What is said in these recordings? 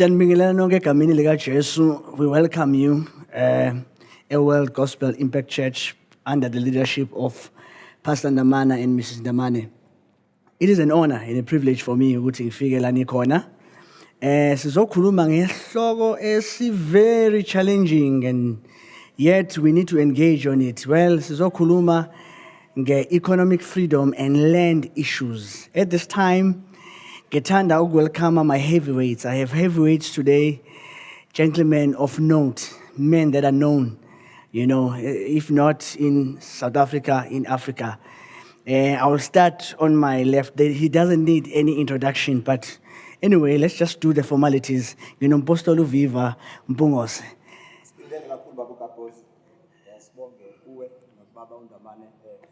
Siyanibingelela nonke egameni lika Jesu. We welcome you, a World Gospel Impact Church under the leadership of Pastor Ndamana and Mrs. Ndamane. It is an honor and a privilege for me ukuthi ngifike la nikhona. Sizokhuluma ngesihloko very challenging, and yet we need to engage on it. Well, sizokhuluma nge-economic freedom and land issues. At this time, ngithanda welcome my heavyweights. I have heavyweights today, gentlemen of note, men that are known, you know, if not in South Africa, in Africa. I will start on my left. He doesn't need any introduction, but anyway, let's just do the formalities. You know, Mpostolo Viva, Mpungose.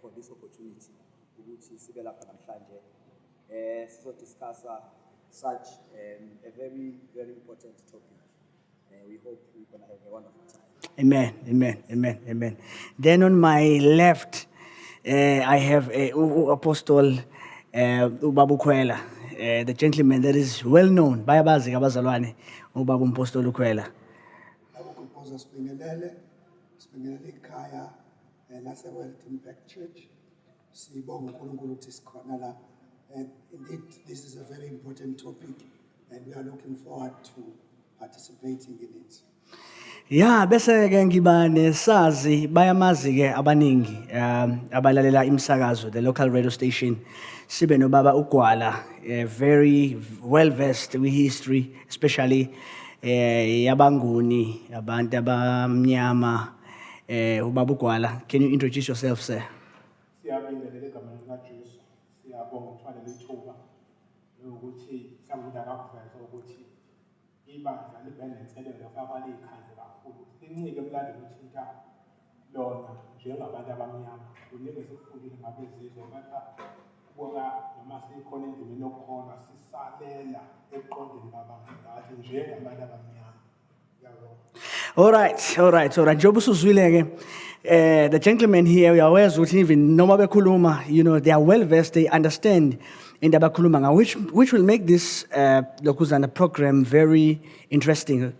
For this opportunity to discuss such a very, very important topic. We hope we're going to have a wonderful time. Amen, amen, amen, amen. Then on my left, I have Apostle Bab Gwala, the gentleman that is well known. Bayabazi abazalwane uBaba Mpostolo Khwela. Abakumphosa sibingelele ikhaya lase World Impact Church. Sibonga uNkulunkulu ukuthi sikhona la. And indeed, this is a very important topic, and we are looking forward to participating in it. Yeah, bese ke ngiba nesazi bayamazi ke abaningi abalalela imsakazo, the local radio station. Sibe no Baba Gwala, very well versed with history, especially yabanguni, abantu abamnyama. Baba Gwala, can you introduce yourself, sir? All right. The gentlemen here, we are aware that even noma bekhuluma, you know, they are well versed, they understand in the bakhuluma, which will make this lokuzana program very interesting.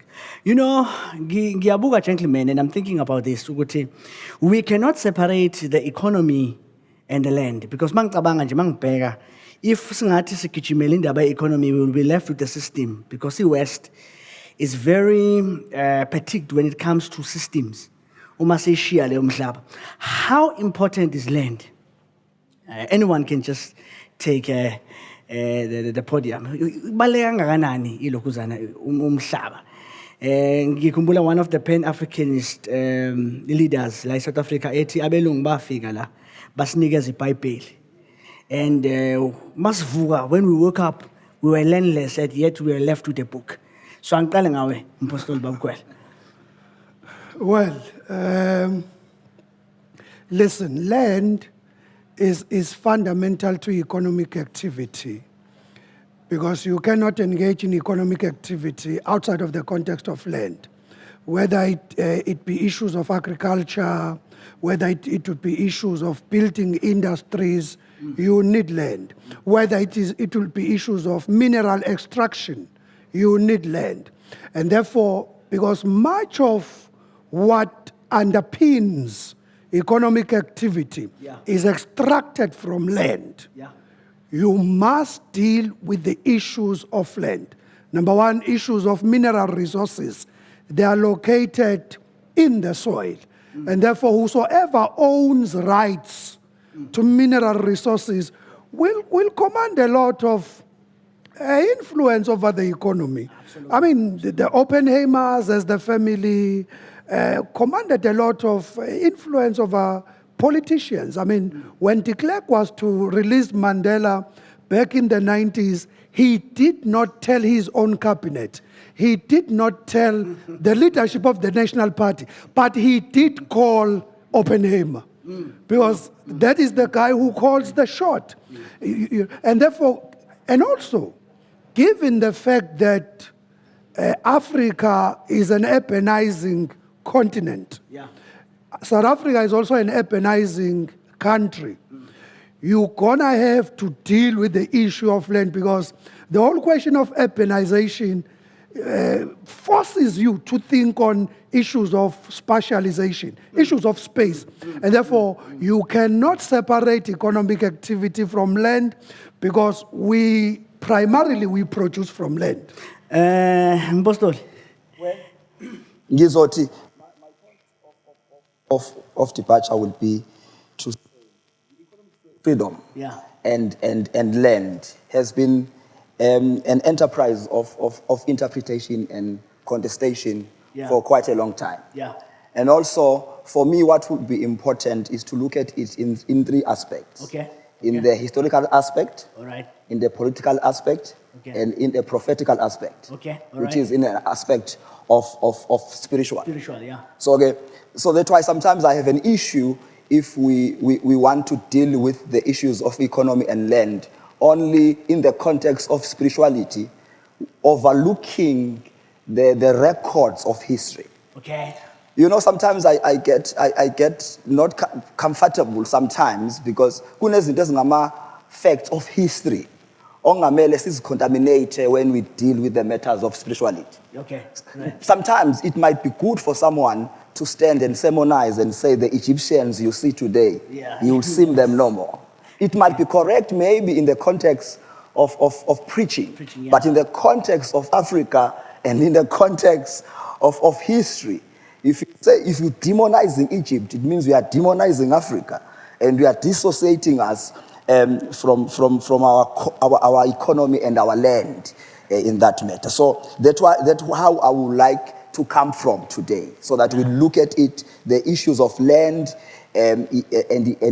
You know, ngiyabuka gentlemen, and I'm thinking about this. We cannot separate the economy and the land, because mangicabanga nje mangibheka, if singathi sigijimela indaba economy, we will be left with the system, because the West is very petite when it comes to systems. How important is land? Anyone can just take the podium. One of the Pan-Africanist leaders like South Africa, ethi abelungu bafika la basinikeza iBhayibheli. And when we woke up, we were landless, and yet we were left with a book. So I'm telling you, Apostle Bab Gwala. Well, listen, land is fundamental to economic activity, because you cannot engage in economic activity outside of the context of land. Whether it be issues of agriculture, whether it would be issues of building industries, you need land. Whether it will be issues of mineral extraction, you need land. And therefore, because much of what underpins economic activity is extracted from land, you must deal with the issues of land. Number one, issues of mineral resources. They are located in the soil. And therefore, whosoever owns rights to mineral resources will command a lot of influence over the economy. Absolutely. I mean, the Oppenheimers as the family commanded a lot of influence over politicians. I mean, when de Klerk was to release Mandela back in the 90s, he did not tell his own cabinet. He did not tell the leadership of the National Party, but he did call Oppenheimer, because that is the guy who calls the shot. And therefore, and also, given the fact that Africa is an urbanizing continent, South Africa is also an urbanizing country, you're gonna have to deal with the issue of land, because the whole question of urbanization forces you to think on issues of spatialization, issues of space. And therefore, you cannot separate economic activity from land because primarily we produce from land. Mpostoli. Ngizothi, my point of departure would be to say freedom and land has been an enterprise of interpretation and contestation for quite a long time. And also, for me, what would be important is to look at it in three aspects. In the historical aspect, in the political aspect, and in the prophetical aspect, which is in an aspect of spiritual. So that's why sometimes I have an issue if we want to deal with the issues of economy and land only in the context of spirituality, overlooking the records of history. You know, sometimes I get not comfortable sometimes because kunezinto ezingama facts of history ongamele sizicontaminate when we deal with the matters of spirituality. Sometimes it might be good for someone to stand and sermonize and say the Egyptians you see today, you will see them no more. It might be correct maybe in the context of preaching, but in the context of Africa and in the context of history, if you're demonizing Egypt, it means we are demonizing Africa and we are dissociating us from our economy and our land in that matter. So that's how I would like to come from today, so that we look at it, the issues of land and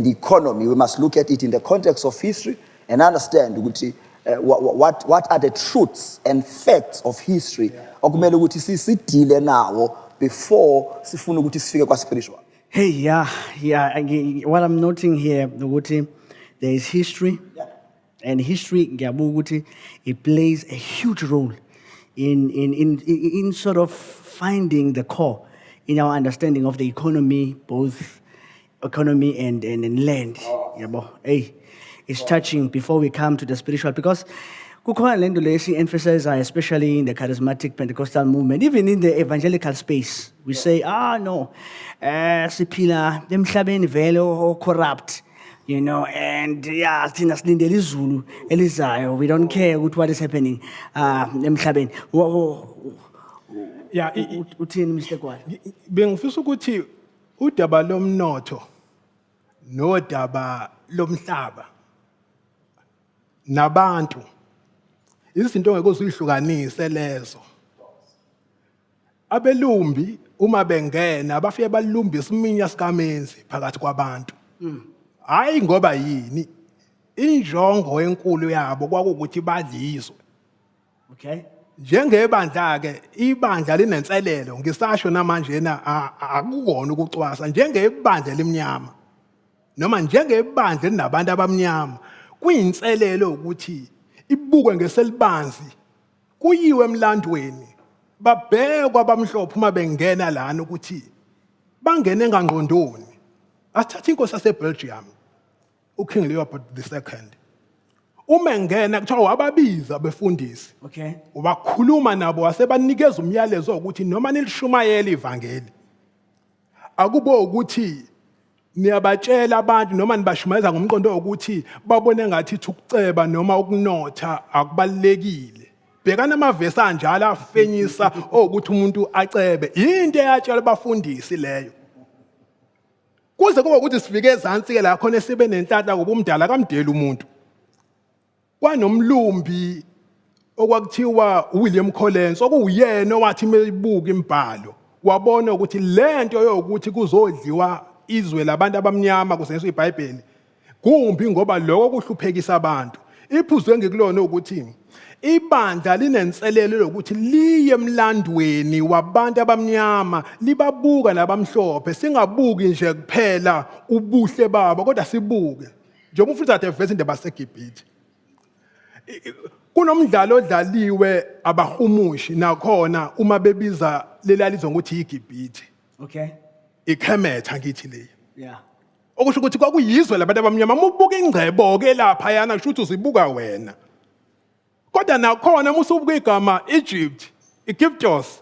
economy. We must look at it in the context of history and understand what are the truths and facts of history okumele ukuthi sisidile nawo before sifuna ukuthi sifike kwa spiritual. What I'm noting here, ukuthi there is history, and history ngiyabuka ukuthi it plays a huge role in sort of finding the core in our understanding of the economy, both economy and land. It's touching before we come to the spiritual, because kukhona lento lesi emphasize, especially in the charismatic Pentecostal movement, even in the evangelical space. We say, no, siphila emhlabeni vele o corrupt, you know, and thina silindele izulu elizayo. We don't care what is happening emhlabeni. Uthini Mr. Gwala? Bengifisa ukuthi udaba lomnotho nodaba lomhlaba nabantu izinto ngeke uzihlukanise lezo. Abelumbi uma bengena bafike balumbisa iminya sikamenzi phakathi kwabantu. Hayi ngoba yini injongo enkulu yabo kwakukuthi badlizwe. Njengebandla ke ibandla linenselelo ngisasho namanje akukona ukucwasa njengebandla lemnyama noma njengebandla linabantu abamnyama kuyinselelo ukuthi ibukwe ngeselibanzi kuyiwe emlandweni babhekwa abamhlophe uma bengena lana ukuthi bangene ngangqondoni. Asithatha inkosi yaseBelgium uKing Leopold II uma ngena kuthiwa wababiza abefundisi ubakhuluma nabo wasebanikeza umyalezo ukuthi noma nilishumayela ivangeli akubo ukuthi niyabatshela abantu noma nibashumayeza ngomqondo ukuthi babone ngathi ukuceba noma ukunotha akubalekile. Bhekana amavesi anjalo afenyisa ukuthi umuntu acebe into eyatshela abafundisi leyo. Kuze kube ukuthi sifike ezantsi ke la khona sibe nenhlahla ngoba umdala kamdela umuntu. Kwanomlumbi okwakuthiwa William Collins okuyena owathi meyibuka imibhalo wabona ukuthi lento yokuthi kuzodliwa izwe labantu abamnyama kusenyiswa iBhayibheli kumbi ngoba lokho kuhluphekisa abantu. Iphuzwe ngikulona ukuthi ibandla linenselelo lokuthi liye emlandweni wabantu abamnyama libabuka nabamhlophe, singabuki nje kuphela ubuhle babo kodwa sibuke njengoba ufisa ukuthi eveze indaba yaseGibhithe. Kunomdlalo odlaliwe abahumushi nakhona uma bebiza lelalizwe ukuthi iGibhithe. Ikhemetha ngithi leyo. Okusho ukuthi kwakuyizwe labantu abamnyama ubuka ingcebo ke lapha yana kusho ukuthi uzibuka wena. Kodwa nakhona musubuka igama Egypt Ikiptos.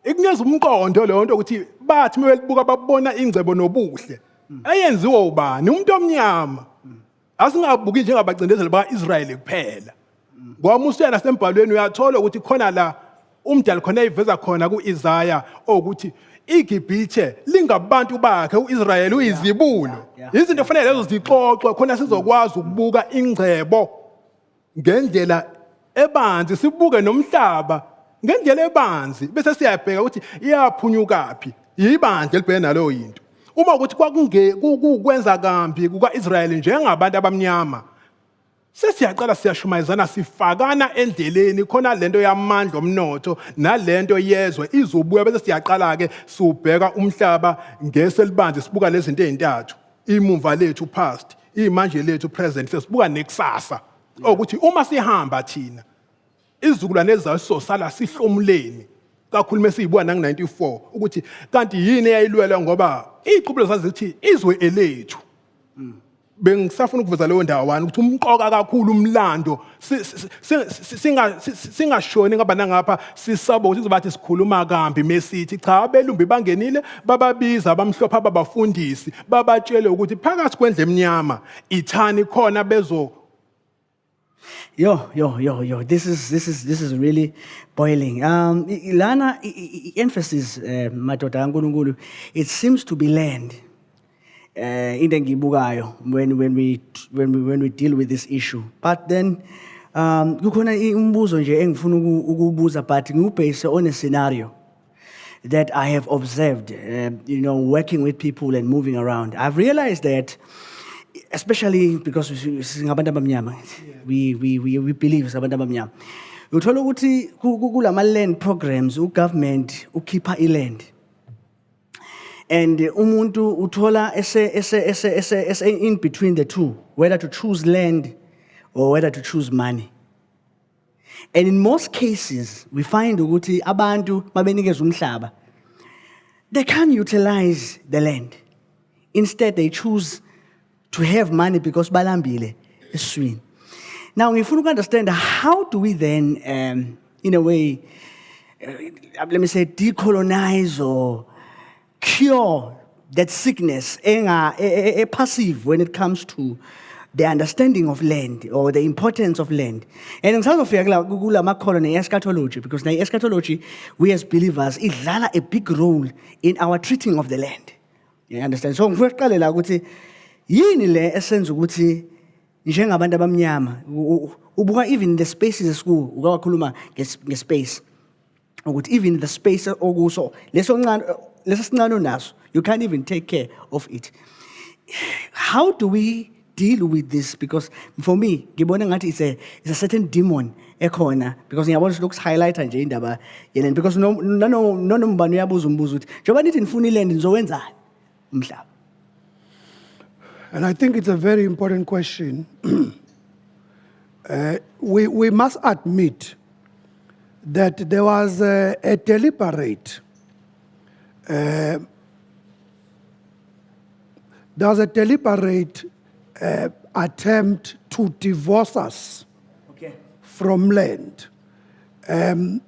Ikunikeza umqondo leyo nto ukuthi bathi mebelibuka babona ingcebo nobuhle. Ayenziwa ubani umuntu omnyama. Asingabuki njengabacindezeli baka-Israyeli kuphela. Ngoba Musa nasembhalweni uyathola ukuthi khona la umdali khona iveza khona ku-Isaya ukuthi iGibhithe lingabantu bakhe uIsrayeli uyizibulo. Izinto kufanele lezo zixoxwe khona sizokwazi ukubuka ingcebo ngendlela ebanzi sibuke nomhlaba ngendlela ebanzi bese siyabheka ukuthi iyaphunyukaphi yibandla elibhekene naleyo yinto. Uma ukuthi kukwenza kambi kuka-Israyeli njengabantu abamnyama sesiyaqala siyashumayezana sifakana endleleni khona lento yamandla omnotho nalento yezwe izobuya bese siyaqala ke subheka umhlaba ngeselibanzi sibuka lezi zinto ezintathu imumva lethu past imanje lethu present sesibuka nekusasa ukuthi uma sihamba thina izizukulwane ezayo sizosala sihlomuleni kakhulu mesiyibuka nang94 ukuthi kanti yini eyayilwela ngoba iziqubulo zazithi izwe elethu bengisafuna ukuveza leyo ndawana ukuthi umqoka kakhulu umlando singashoni ngaba nangapha sisabo ukuthi bathi sikhuluma kambi mesithi cha abelumbi bangenile bababiza abamhlophe ababafundisi babatshele ukuthi phakathi kwendle eminyama ithani khona bezo. Yo. This is really boiling. Lana emphasis, madoda kaNkulunkulu, it seems to be land. Into engiyibukayo when we deal with this issue. But then kukhona umbuzo nje engifuna ukubuza but ngubase on a scenario that I have observed, working with people and moving around. I've realized that, especially because singabantu abamnyama, we believe sabantu abamnyama. Uthola ukuthi kulama land programs ugovernment ukhipha iland. And umuntu uthola ese in between the two, whether to choose land or whether to choose money. And in most cases, we find ukuthi abantu mabenikezwe umhlaba, they can't utilize the land. Instead, they choose to have money because balambile eswini. Now, if we understand, how do we then, in a way, let me say, decolonize or cure that sickness, passive when it comes to the understanding of land or the importance of land. And in terms of eschatology, because in eschatology, we as believers, it plays a big role in our treating of the land. You understand? So, yini le essence ukuthi njengabantu abamnyama ubuka even the spaces school ukakhuluma ngespace ukuthi even the space okuso leso sincane naso you can't even take care of it. How do we deal with this? Because for me ngibona ngathi it's a certain demon ekhona because ngiyabona ukuthi lokhu highlighter nje indaba yeleni because nombani uyabuza umbuzo ukuthi njengoba nithi nifuna iland nizowenzani umhlaba. And I think it's a very important question. We must admit that there was a deliberate attempt to divorce us from land. And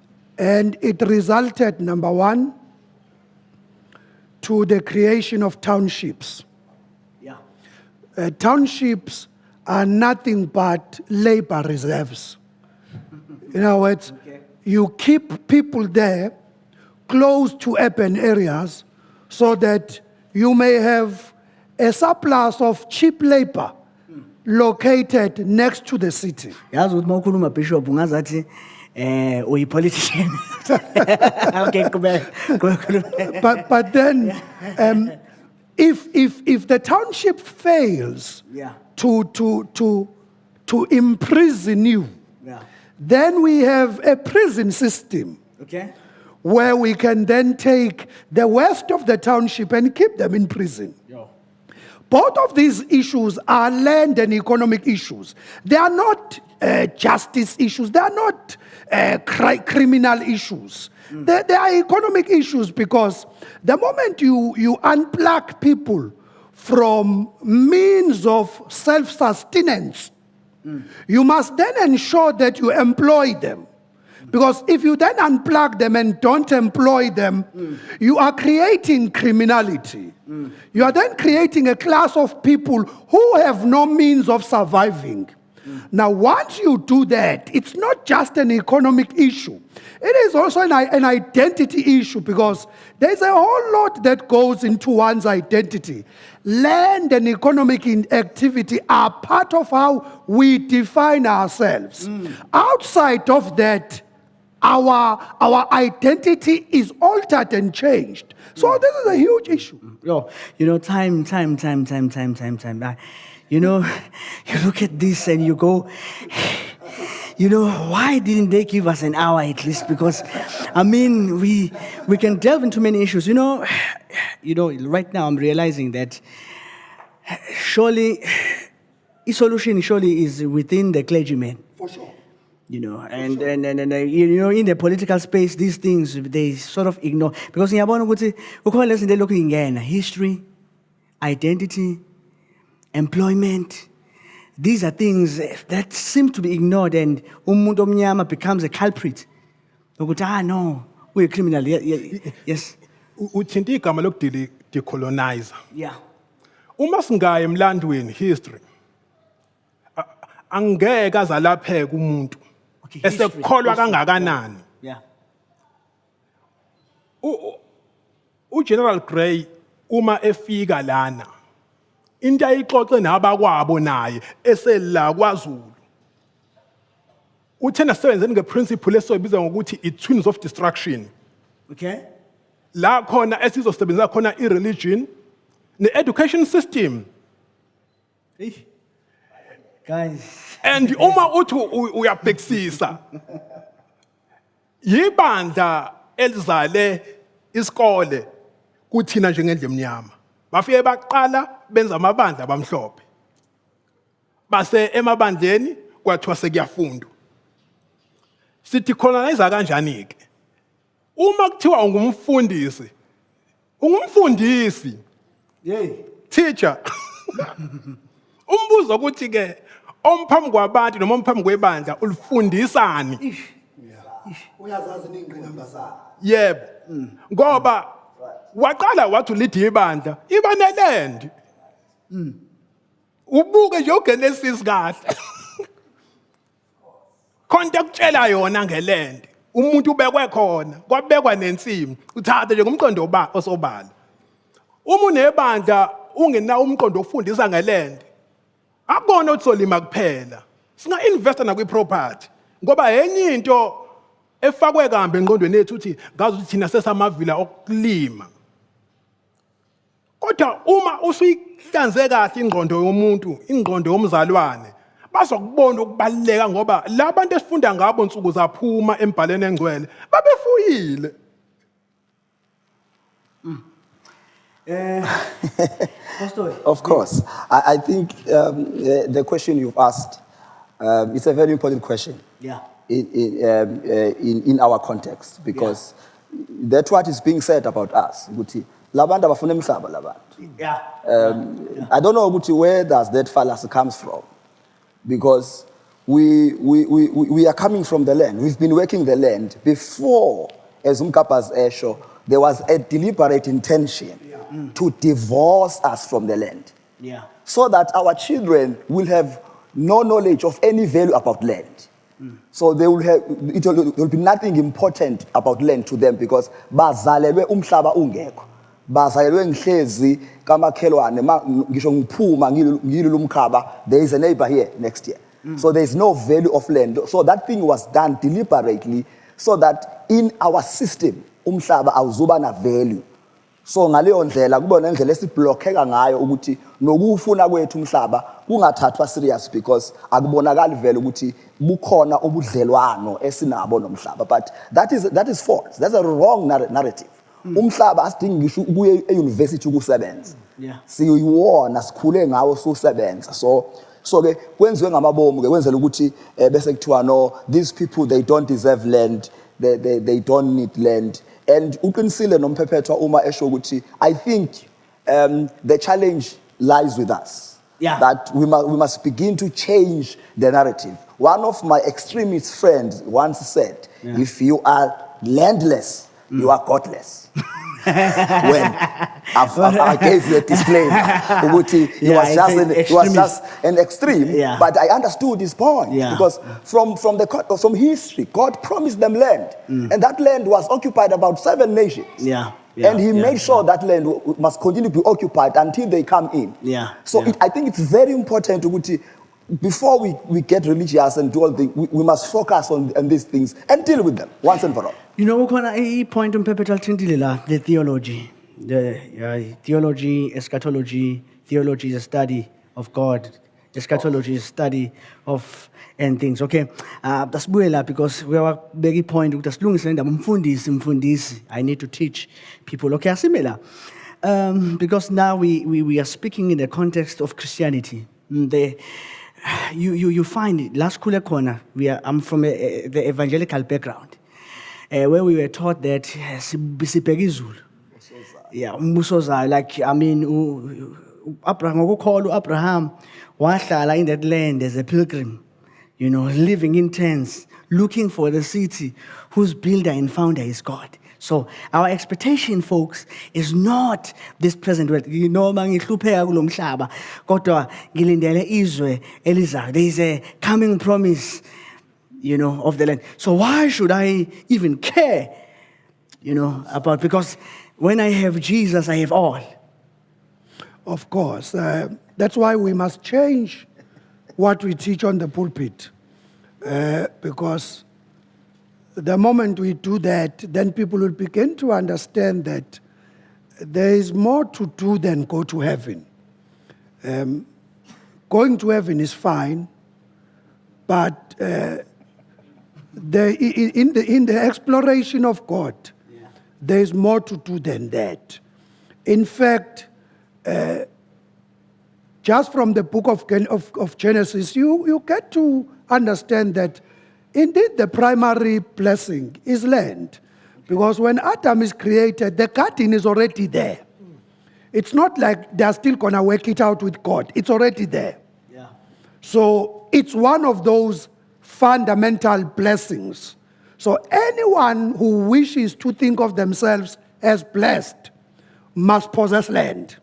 it resulted, number one, to the creation of townships. Townships are nothing but labor reserves. In other words, you keep people there close to urban areas so that you may have a surplus of cheap labor located next to the city. Yazi ukuthi mawukhuluma Bishop ungazathi uyi-politician. Okay, but then if the township fails to imprison you, then we have a prison system where we can then take the worst of the township and keep them in prison. Both of these issues are land and economic issues. They are not justice issues. They are not criminal issues. They are economic issues because the moment you unplug people from means of self-sustenance, you must then ensure that you employ them. Because if you then unplug them and don't employ them, you are creating criminality. You are then creating a class of people who have no means of surviving. Now, once you do that, it's not just an economic issue. It is also an identity issue, because there's a whole lot that goes into one's identity. Land and economic activity are part of how we define ourselves. Outside of that, our identity is altered and changed. So this is a huge issue. Time. You look at this and you go, why didn't they give us an hour at least? Because, we can delve into many issues. Right now I'm realizing that surely, the solution surely is within the clergymen. For sure. In the political space, these things, they sort of ignore. Because they're looking again, history, identity, employment. These are things that seem to be ignored, and umuntu omnyama becomes a culprit. No, we're a criminal. Yes. Uthinta igama decolonizer. Yeah. Uma singaya emlandweni history, angeke azalapheka umuntu esekholwa kangakanani. Yeah. General Gray uma efika lana, into ayixoxe nabakwabo naye esela kwaZulu, uthena sebenzeni ngeprinciple esoyibiza ngokuthi i-twins of destruction. Okay. La khona esizosebenzisa khona i-religion ne-education system. Guys. And uma uthi uyabhekisisa, yibandla elizale isikole kuthina njengendle emnyama. Bafike baqala benza amabandla abamhlophe. Base emabandleni kwathiwa sekuyafundwa. Sithi colonizer kanjani ke? Uma kuthiwa ungumfundisi, ungumfundisi. Yey. Teacher. Umbuzo ukuthi ke omphambi kwabantu noma omphambi kwebandla ulifundisani? Uyazazi ingqinamba zakhe. Yebo. Ngoba waqala wathi ulithi ibandla iba neland. Ubuke nje uGenesis kahle. Konke kutshela yona ngeland. Umuntu ubekwe khona, kwabekwa nensimbi. Uthatha nje ngomqondo osobala. Uma unebandla ungenawo umqondo okufundisa ngeland, akubona ukuthi solima kuphela. Singa investa na kwi-property. Ngoba enye into efakwe kambe engqondweni yethu uthi ngazi ukuthi thina sesamavila okulima. Kodwa uma usuyihlanze kahle ingqondo yomuntu, ingqondo yomzalwane, bazokubona ukubaleka ngoba labantu esifunda ngabo nsuku zaphuma embhaleni engcwele babefuyile. Of course. I think the question you've asked, it's a very important question. Yeah. In our context, because that's what is being said about us. Labanda bafuna emhlaba labantu. Yeah. I don't know where does that fallacy comes from, because we are coming from the land. We've been working the land before, as Umkapa's Esho, there was a deliberate intention to divorce us from the land. Yeah. So that our children will have no knowledge of any value about land. So they will have, it will be nothing important about land to them, because bazalelwe umhlaba ungekho. Bazalelwe ngihlezi kamakhelwane ngisho ngiphuma ngilo lumkhaba, there is a neighbor here next year. So there is no value of land. So that thing was done deliberately so that in our system umhlaba awuzuba na value. So ngaleyo ndlela kubona indlela esiblockeka ngayo ukuthi nokufuna kwethu umhlaba kungathathwa serious, because akubonakali vele ukuthi bukhona ubudlelwano esinabo nomhlaba. But that is false. That's a wrong narrative. Umhlaba asidingi ngisho ukuye e-university ukusebenza. Siyiwona sikhule ngawo sosebenza. So ke kwenziwe ngamabomu ke kwenzela ukuthi bese kuthiwa no, these people, they don't deserve land, they don't need land. And uqinisile nomphephetwa uma esho ukuthi I think the challenge lies with us. Yeah. That we must begin to change the narrative. One of my extremist friends once said, if you are landless, you are godless. When I gave you a disclaimer, it was just an extreme, but I understood his point because from history, God promised them land, and that land was occupied about 7 nations. And he made sure that land must continue to be occupied until they come in. I think it's very important to before we get religious and do all we must focus on these things and deal with them once and for all. You know, a point on Pepetal Tintila, the theology. The theology, eschatology, theology is a study of God. Eschatology is a study of and things. Okay, that's buela because we have a big point. That's mfundisi. I need to teach people. Okay, similar. Because now we are speaking in the context of Christianity. You find it. Last Kule corner. I'm from the evangelical background, where we were taught that sipegizulu. Yeah, Musa. Like I mean, Abraham, wahlala in that land as a pilgrim, you know, living in tents, looking for the city whose builder and founder is God. So our expectation, folks, is not this present world. You know, there is a coming promise, you know, of the land. So why should I even care, you know, about, because when I have Jesus, I have all. Of course. That's why we must change what we teach on the pulpit. Because the moment we do that, then people will begin to understand that there is more to do than go to heaven. Going to heaven is fine, but in the exploration of God, there is more to do than that. In fact, just from the book of Genesis, you get to understand that indeed the primary blessing is land. Because when Adam is created, the garden is already there. It's not like they're still going to work it out with God. It's already there. So it's one of those fundamental blessings. So anyone who wishes to think of themselves as blessed must possess land.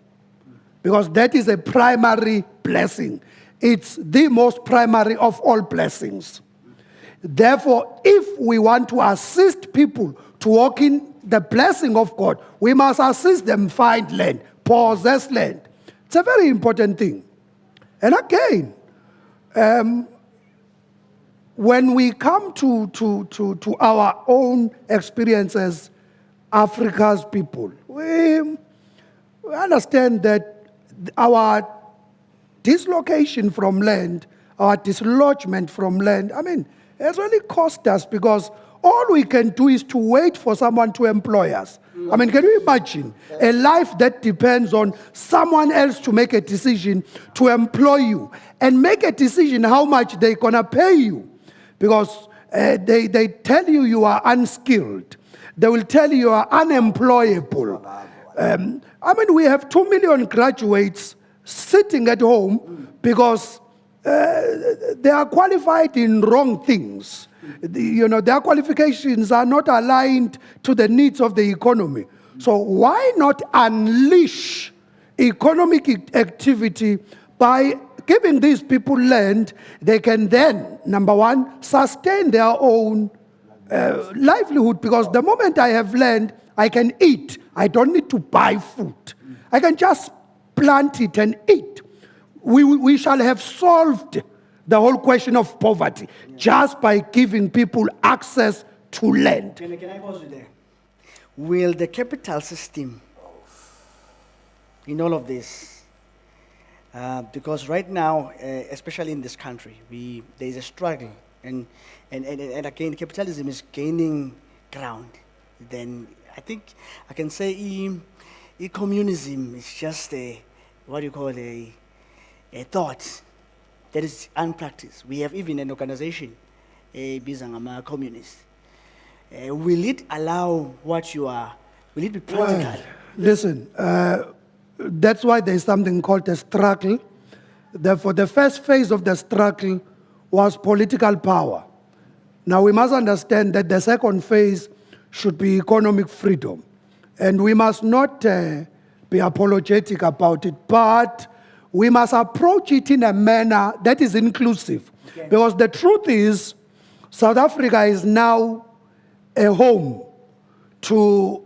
Because that is a primary blessing. It's the most primary of all blessings. Therefore, if we want to assist people to walk in the blessing of God, we must assist them find land, possess land. It's a very important thing. And again, when we come to our own experience as Africa's people, we understand that our dislocation from land, our dislodgement from land, has really cost us, because all we can do is to wait for someone to employ us. Can you imagine a life that depends on someone else to make a decision to employ you and make a decision how much they're going to pay you? Because they tell you are unskilled. They will tell you are unemployable. We have 2 million graduates sitting at home because they are qualified in wrong things. Their qualifications are not aligned to the needs of the economy. So why not unleash economic activity by giving these people land? They can then, number one, sustain their own livelihood, because the moment I have land, I can eat. I don't need to buy food. I can just plant it and eat. We shall have solved the whole question of poverty just by giving people access to land. Can I pause you there? Will the capital system, in all of this, because right now, especially in this country, there is a struggle, and again, capitalism is ground. Then I think I can say communism is just a thought that is unpracticed. We have even an organization, Bizangama Communist. Will it allow what you are? Will it be practical? Well, listen, that's why there's something called a struggle. Therefore, the first phase of the struggle was political power. Now we must understand that the second phase should be economic freedom. And we must not be apologetic about it, but we must approach it in a manner that is inclusive. Okay. Because the truth is, South Africa is now a home to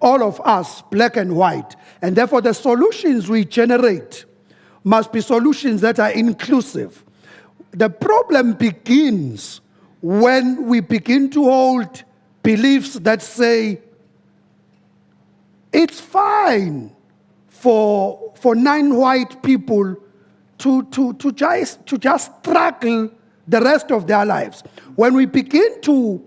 all of us, black and white. And therefore the solutions we generate must be solutions that are inclusive. The problem begins when we begin to hold beliefs that say it's fine for non-white people to just struggle the rest of their lives. When we begin to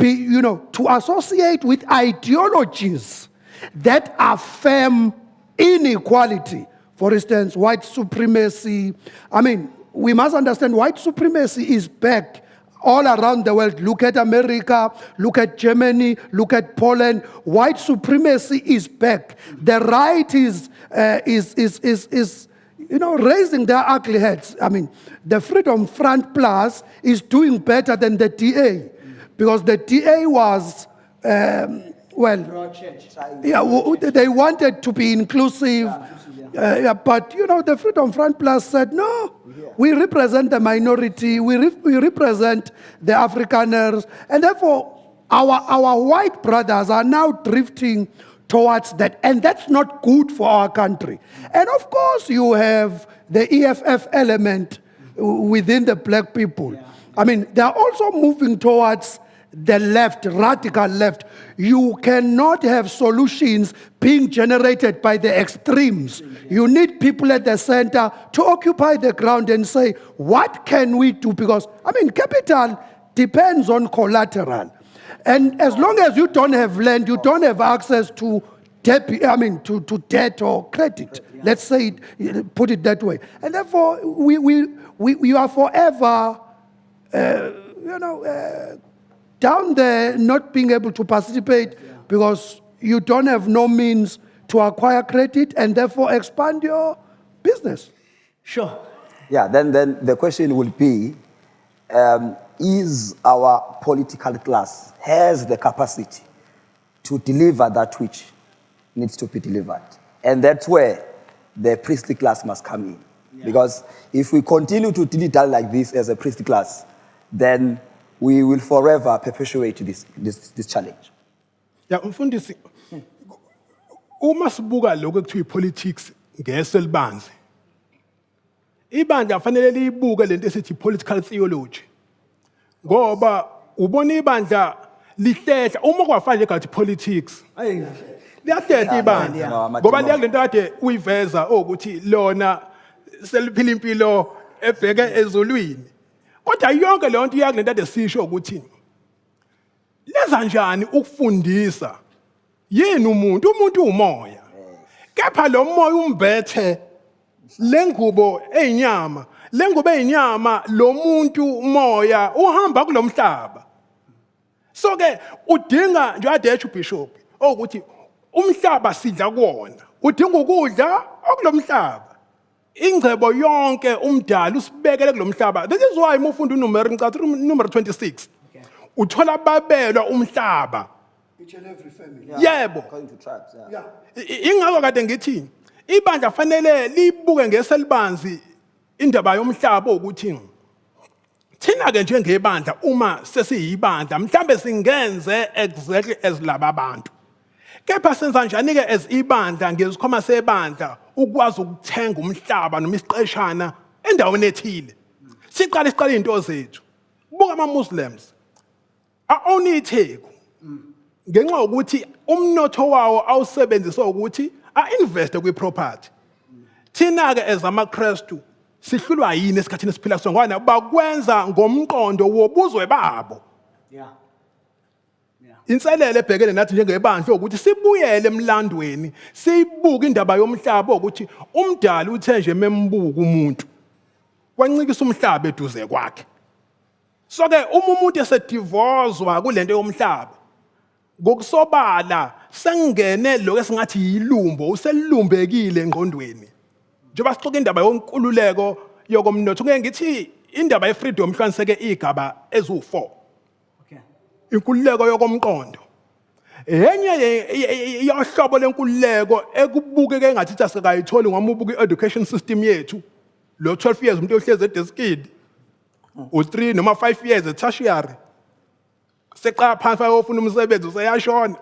to associate with ideologies that affirm inequality, for instance, white supremacy. I mean, we must understand white supremacy is back all around the world. Look at America, look at Germany, look at Poland. White supremacy is back. The right is raising their ugly heads. I mean, the Freedom Front Plus is doing better than the DA, because the DA was, they wanted to be inclusive. But the Freedom Front Plus said, no, we represent the minority, we represent the Afrikaners, and therefore our white brothers are now drifting towards that, and that's not good for our country. And of course you have the EFF element within the black people. I mean, they are also moving towards the left, radical left. You cannot have solutions being generated by the extremes. You need people at the center to occupy the ground and say, what can we do? Because, I mean, capital depends on collateral. And as long as you don't have land, you don't have access to debt, to debt or credit. Let's say it, put it that way. And therefore, we are forever, down there not being able to participate because you don't have no means to acquire credit and therefore expand your business. Sure. Yeah, then the question will be, is our political class has the capacity to deliver that which needs to be delivered? And that's where the priestly class must come in. Yeah. Because if we continue to dilly-dally like this as a priestly class, then we will forever perpetuate this challenge. Yeah, umfundisi, uma sibuka lokho ekuthiwa politics ngeso elibanzi, ibandla kufanele liyibuke lento esithi political theology. Ngoba ubona ibandla lihlehla uma kwafanje gathi politics. Liyahlehla ibandla. Ngoba lento kade uyiveza ukuthi lona seliphila impilo ebheke ezulwini. Kodwa yonke le nto iyakulento ade sisho ukuthi lenza njani ukufundisa yini umuntu umoya, kepha lo moya umbethe lengubo eyinyama lo muntu umoya uhamba kulomhlaba. So ke udinga nje ade ethi ubishop ukuthi umhlaba sidla kuwona, udinga ukudla okulomhlaba. Ingcebo yonke umdala usibekele kulomhlaba. That is why mufunda number 26. Uthola babelwa umhlaba. Each and every family. Yebo. According to tribes, yeah. Ingakho kade ngithi ibandla fanele libuke ngeselibanzi indaba yomhlaba ukuthi thina ke njengebandla uma sesiyibandla mhlambe singenze exactly as laba abantu. Kepha senza njani ke as ibandla ngezikhoma sebandla ukwazi ukuthenga umhlaba noma isiqeshana endaweni ethile. Siqale into zethu. Buka ama-Muslims own itheku ngenxa ukuthi umnotho wawo awusebenzisa ukuthi a-investe kwi-property. Thina ke as amaKristu sihlulwa yini esikhathini esiphila kuso ngoba bakwenza ngomqondo wobuzwe babo. Inselele ebhekene nathi njengebandla ukuthi sibuyele emlandweni, siyibuke indaba yomhlaba ukuthi umdala uthe nje membuka umuntu kwancikisa umhlaba eduze kwakhe. So ke umuntu esedivozwa kulento yomhlaba ngokusobala sengene lokho esingathi yilumbo, uselilumbekile engqondweni. Njengoba sixoxa indaba yonkululeko yokomnotho ngeke ngithi indaba ye-freedom ihlukaniseke igaba eziwu-4. Okay. Inkululeko yokomqondo. Enye yohlobo lenkululeko ekubukeke engathi asikayitholi ngoba ubuka i-education system yethu. Lo 12 years umuntu ohlezi edeskini. U3 noma 5 years tertiary. Seqala phansi ayofuna umsebenzi useyashona.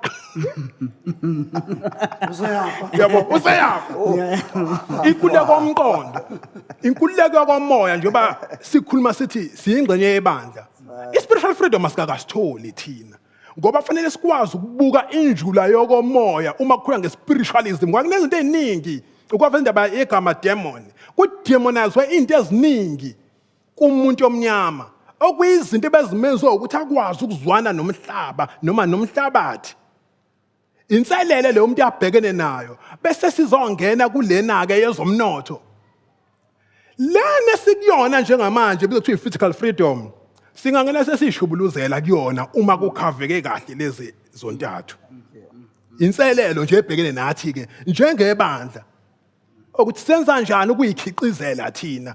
Yabo useyafa. Inkululeko yomqondo. Inkululeko yokomoya njengoba sikhuluma sithi siyingxenye yebandla. I-spiritual freedom asikakasitholi thina. Ngoba fanele sikwazi ukubuka injula yokomoya uma kukhula nge-spiritualism. Ngoba kunezinto eziningi. Ukwaveza indaba yegama demon. Kudemonizwe into eziningi kumuntu omnyama. Okuyizinto bezimenzwe ukuthi akwazi ukuzwana nomhlaba noma nomhlabathi. Inselele le umuntu abhekene nayo bese sizongena kulena ke yezomnotho. Lana sikuyona njengamanje bekuthiwa i-physical freedom. Singangena sesishubuluzela kuyona uma kukhaveke kahle lezi zontathu. Inselelo nje ebhekene nathi ke njengebandla. Ukuthi senza kanjani ukuyikhiqizela thina.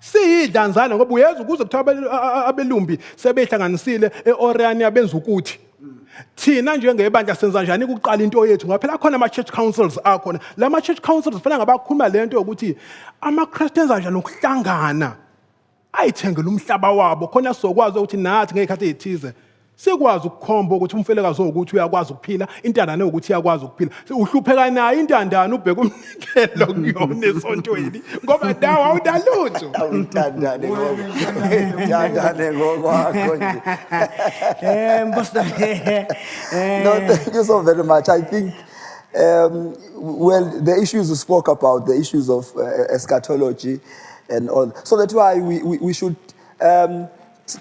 Siyidlanzana ngoba uyeza ukuze kuthiwa abelumbi sebehlanganisile eOrania abenza ukuthi. Thina njengebandla senza kanjani ukuqala into yethu ngoba phela khona ama-church councils akhona. Lama church councils kufanele ngabakhuluma lento ukuthi ama-Christians kanjani ukuhlangana ayithengele umhlaba wabo khona sizokwazi ukuthi nathi ngekhathi ezithize sikwazi ukukhomba ukuthi umfelekazi ukuthi uyakwazi ukuphila, intandane ukuthi iyakwazi ukuphila. Uhlupheka nayo intandane ubheka umnikelo kuyona esontweni ngoba dawo awudalutho. Awuthandane ngokwakho nje. No, thank you so very much. I think, well, the issues you spoke about, the issues of eschatology and all. So that's why we should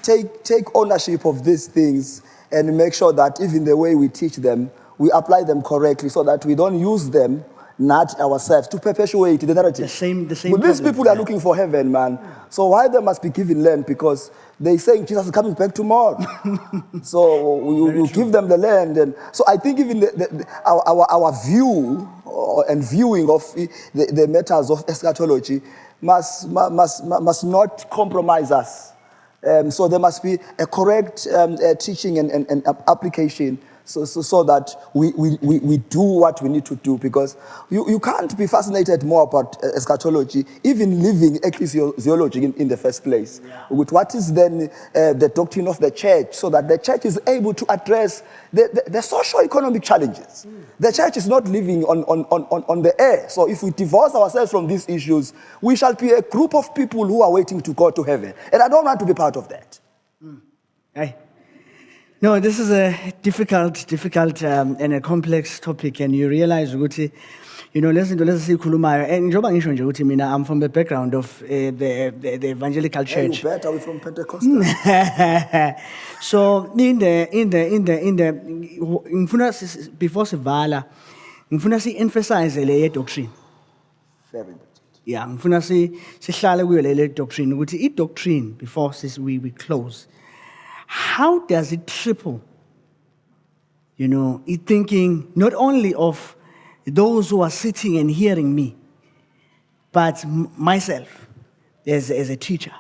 take ownership of these things and make sure that even the way we teach them, we apply them correctly so that we don't use them, not ourselves, to perpetuate the narrative. The same But these problem, people are looking for heaven, man. So why they must be given land? Because they saying Jesus is coming back tomorrow. So we give them the land. And so I think even our view and viewing of the matters of eschatology must not compromise us. So there must be a correct teaching and application so that we do what we need to do, because you can't be fascinated more about eschatology, even living ecclesiology in the first place. Yeah. With what is then the doctrine of the church, so that the church is able to address the socio-economic challenges. The church is not living on the air. So if we divorce ourselves from these issues, we shall be a group of people who are waiting to go to heaven. And I don't want to be part of that. Hey. No, this is a difficult and a complex topic, and you realize, Guti, let's see Kulumayo. And Joba Nishon Guti, Mina, I'm from the background of the evangelical church. You bet, are we from Pentecostal? So before Sivala, ngifuna si emphasize le doctrine. Very important. Yeah, ngifuna si sihlale kuyo le doctrine ukuthi I doctrine before we close. How does it triple? It thinking not only of those who are sitting and hearing me, but myself as a teacher.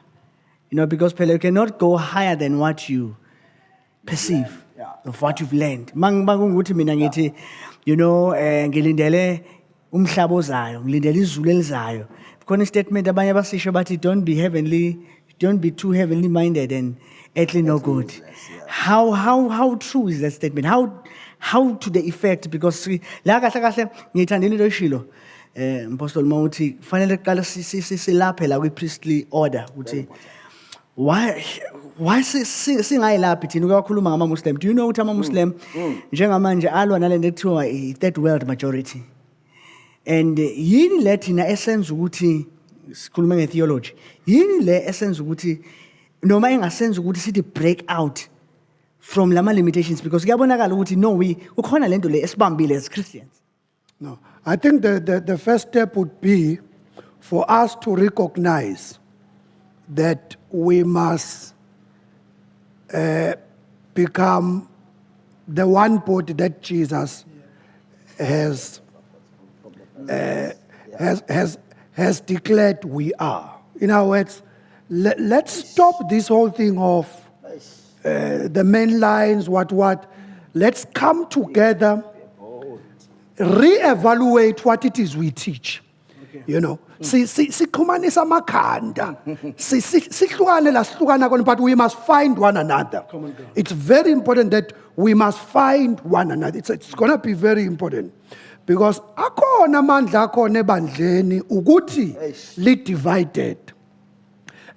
Because you cannot go higher than what you perceive, of what you've learned. Mangunguti mina ngithi, ngilindele umhlaba ozayo, ngilindele izulu elizayo. Khona statement abanye abasisho bathi don't be too heavenly minded and earthly no good. How true is that statement? How to the effect? Because la kahle ngiyithandile into eshilo Apostle Mauti fanele qala silaphe la kwi priestly order ukuthi why singayilaphi thina ukukhuluma ngama Muslim. Do you know ukuthi ama Muslim njengamanje alwa nalento ekuthiwa i-third world majority? And yini le thina essence ukuthi sikhuluma nge-theology, yini le essence ukuthi noma engasenza ukuthi sithi break out from lama limitations, because kuyabonakala ukuthi no, ukhona lento le esibambile as Christians. No, I think the first step would be for us to recognize that we must become the one body that Jesus has declared we are. In other words, let's stop this whole thing of the main lines, what. Let's come together, re-evaluate what it is we teach. You know, sixhumanisa amakhanda, sihlukane la sihlukana khona, but we must find one another. It's very important that we must find one another. It's going to be very important. Because akhona amandla akhona ebandleni ukuthi li-divided.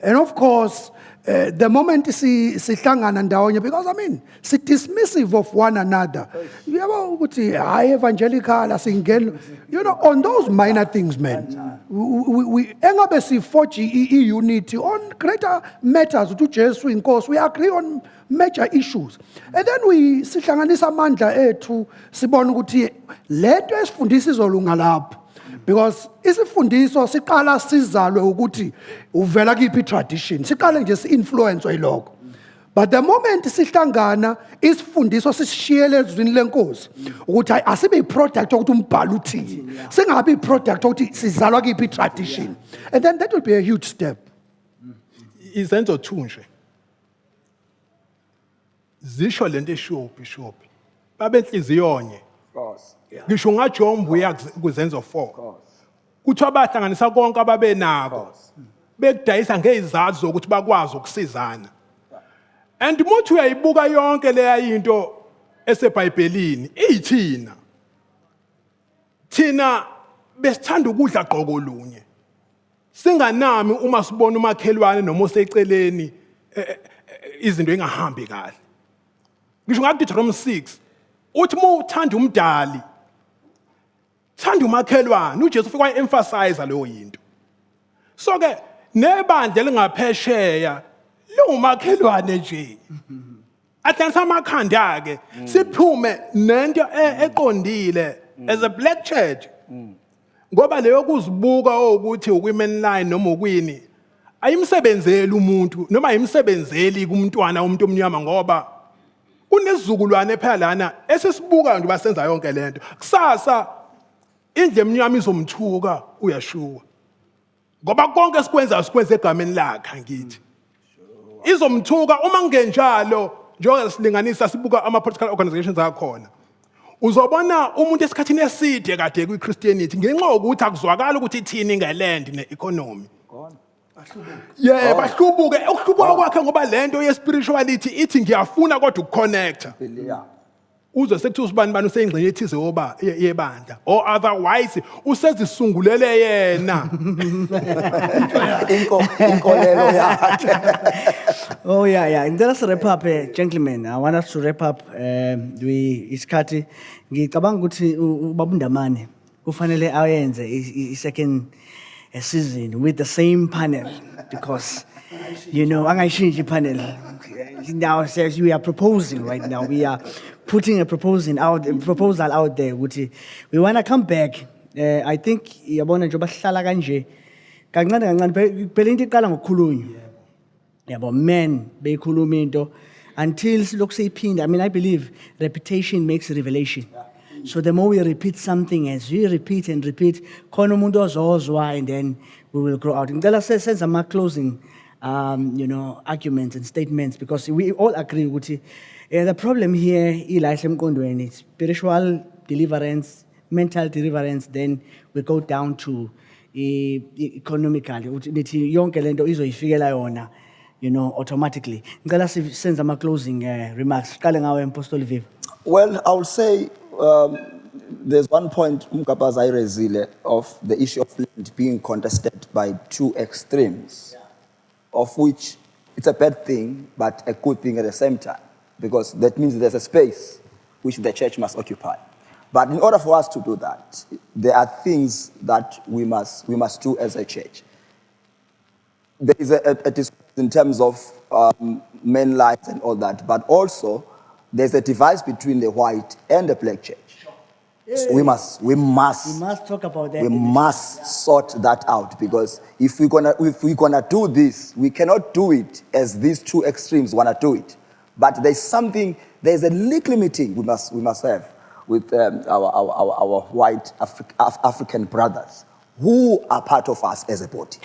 And of course, the moment sihlangana ndawonye, because I mean, dismissive of one another. You know, evangelical, you know, on those minor things, man. We engabe si forge unity on greater matters to Jesus in course. We agree on major issues. And then we sihlanganisa amandla ethu sibona ukuthi lento esifundisa izolunga lapho. Because isifundiso siqala sizalwe ukuthi uvela kiphi tradition, siqale nje si-influence yiloko. But the moment sihlangana isifundiso sisishiyele ezwini lenkosi ukuthi asibe i-product ukuthi umbhalo uthini, singabi i-product ukuthi sizalwa kiphi tradition. And then that will be a huge step. Izenzo thunje zisho lento eshophi babe enhliziyonye. Of course. Ngisho ngajomba uya kuzenzo 4 kuthiwa bahlanganisa konke ababe nako bekudayisa ngezizathu zokuthi bakwazi ukusizana. And muthi uyayibuka yonke leya into esebhayibhelini thina besithanda ukudla qokolunye, singanami uma sibona umakhelwane noma oseceleni izinto engahambi kahle. Ngisho ngakuDeuteronomy 6 uthi uma uthanda umdali thanda umakhelwane, uJesu ufika wa-emphasize leyo yinto. So ke nebandla lingaphesheya lungumakhelwane nje. Athanisa amakhanda ke siphume nento eqondile as a black church. Ngoba leyo kuzibuka ukuthi ukwi-main line noma ukwini ayimsebenzeli umuntu noma ayimsebenzeli kumntwana womuntu omnyama, ngoba kunezizukulwane phela lana esisibuka nje basenza yonke lento. Kusasa indle emnyama izomthuka uyashuwa, ngoba konke sikwenza egameni lakhe ngithi izomthuka. Uma ngenjalo njengoba silinganisa sibuka ama-political organizations akhona, uzobona umuntu esikhathini eside kade kwi-Christianity ngenxa yokuthi akuzwakala ukuthi ithini ngeland ne-economy. Bahlubuke. Ukuhlubuka kwakhe ngoba lento ye-spirituality ithi ngiyafuna kodwa ukuconnecta. Uze sekuthiwa usibani useyingxenye ethize yebandla, or otherwise usezisungulele yena inkolelo yakhe. Oh yeah. And let's wrap up, gentlemen. I want us to wrap up. Isikhathi ngicabanga ukuthi ubaba uNdamane kufanele ayenze i-second season with the same panel, because you know angayishintsha panel. Now says we are proposing right now. We are putting a proposal out there. We want to come back. I think yabona nje bahlala kanje kancane phela into iqala ngokukhulunywa. Yabo men beyikhuluma into until silokhu seyiphinda. I mean, I believe repetition makes revelation. So the more we repeat something, as we repeat and repeat, khona umuntu ozozwa, and then we will grow out. Ngicela senze ama closing arguments and statements, because we all agree ukuthi the problem here is spiritual deliverance, mental deliverance, then we go down to economical. Yonke lento izoyifikela yona, automatically. Ngicela senze ama closing remarks. Qale ngawe Apostle Viva. Well, I will say there's one point Mkapaza raised of the issue of land being contested by two extremes, of which it's a bad thing, but a good thing at the same time, because that means there's a space which the church must occupy. But in order for us to do that, there are things that we must do as a church. There is a discussion in terms of men lives and all that, but also there's a divide between the white and the black church. So we must talk about that. We must sort that out, because if we're gonna do this, we cannot do it as these two extremes wanna do it. But there's a little meeting we must have with our white African brothers who are part of us as a body.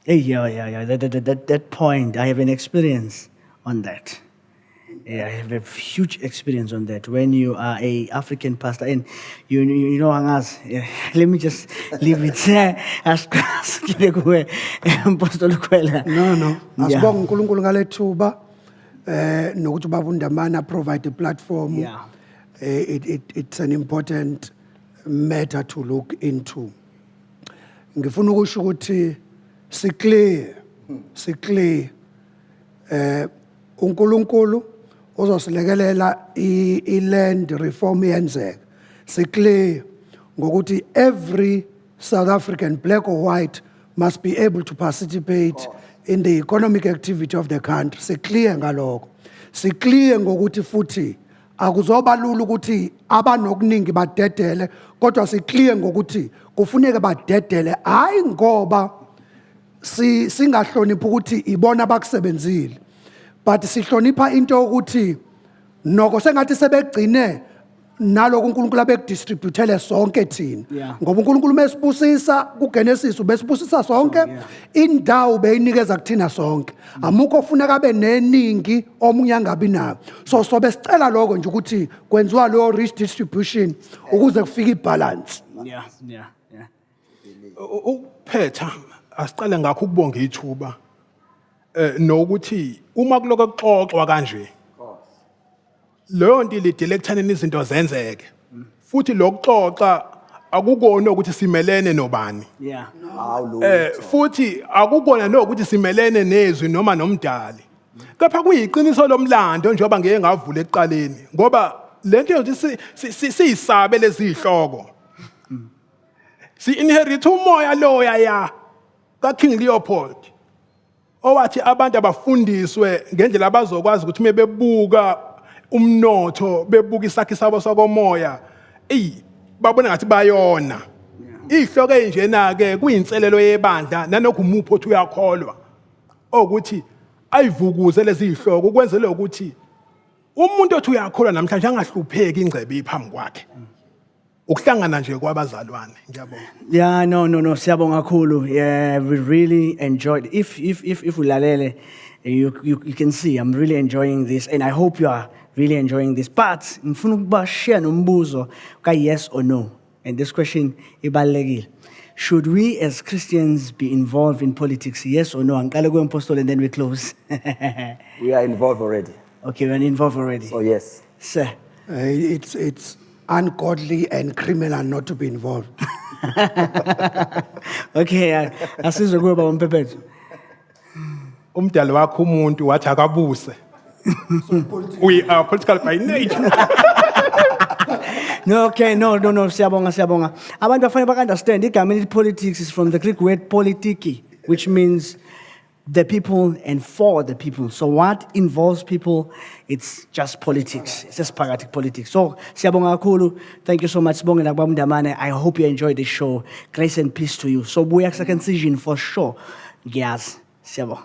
Yeah. That point, I have an experience on that. Yeah, I have a huge experience on that. When you are a African pastor, and you know, Angas, let me just leave it there. Ask Apostle Khwela. No. Yeah. Asibonga uNkulunkulu ngalethuba nokuthi ubaba uNdamana provide a platform. Yeah. It's an important matter to look into. Ngifuna ukusho ukuthi clear uNkulunkulu uzosilekelela i-land reform yenzeka. Clear ngokuthi every South African, black or white, must be able to participate in the economic activity of the country. Clear ngalokho. Clear ngokuthi futhi akuzoba lula ukuthi abanokuningi badedele, kodwa clear ngokuthi kufuneka badedele hayi ngoba singahloniphi ukuthi ibona abakusebenzile, but sihlonipha into ukuthi noko sengathi sebegcine naloko uNkulunkulu abekudistributele sonke thina. Yeah. Ngoba uNkulunkulu mesibusisa kuGenesis ubesibusisa sonke, indawo beyinikeza kuthina sonke. Amukho kufuneka abe neningi omunye angabi nayo. So sobe sicela lokho nje ukuthi kwenziwa lo rich distribution ukuze kufike ibalance. Yeah. Ukuphetha asiqale ngakho ukubonga ithuba nokuthi uma kuloko kuxoxwa kanje leyo nto lidile ekuthaneni izinto zenzeke futhi lokuxoxa akukona ukuthi simelene nobani Yeah. futhi akukona nokuthi simelene nezwi noma nomdali kepha kuyiqiniso lomlando njengoba ngeke ngavula ekuqaleni ngoba lento yokuthi siyisabe lezi zihloko si inherit umoya loya ya kaKing Leopold owathi abantu abafundiswe ngendlela abazokwazi ukuthi mebebuka umnotho bebuka isakhi sabo sokomoya babona ngathi bayona ihloko enjena ke kuyinselelo yebandla nanokho umupho othi uyakholwa ukuthi ayivukuze lezi zihloko ukwenzela ukuthi umuntu othi uyakholwa namhlanje angahlupheki ingcebe iphambi kwakhe ukuhlangana nje kwabazalwane ngiyabonga. Yeah, no, siyabonga kakhulu. Yeah, we really enjoyed. If ulalele, you can see I'm really enjoying this, and I hope you are really enjoying this. But ngifuna ukuba share nombuzo ka yes or no. And this question ibalekile. Should we as Christians be involved in politics? Yes or no? Angikale kuMpostoli and then we close. We are involved already. Okay, we're involved already. So yes. Sir. It's ungodly and criminal not to be involved. Okay, asizwe kuba uMphephethu. Umdali wakho umuntu wathi akabuse. We are political by nature. No, okay, no, siyabonga. Abantu bafanele baka-understand, igama elithi politics is from the Greek word politiki, which means the people and for the people. So what involves people, it's just politics. It's just pragmatic politics. So, siyabonga kakhulu. Thank you so much, Sibonge Bab Ndamane. I hope you enjoyed the show. Grace and peace to you. So, buya second season for sure. Siyabonga.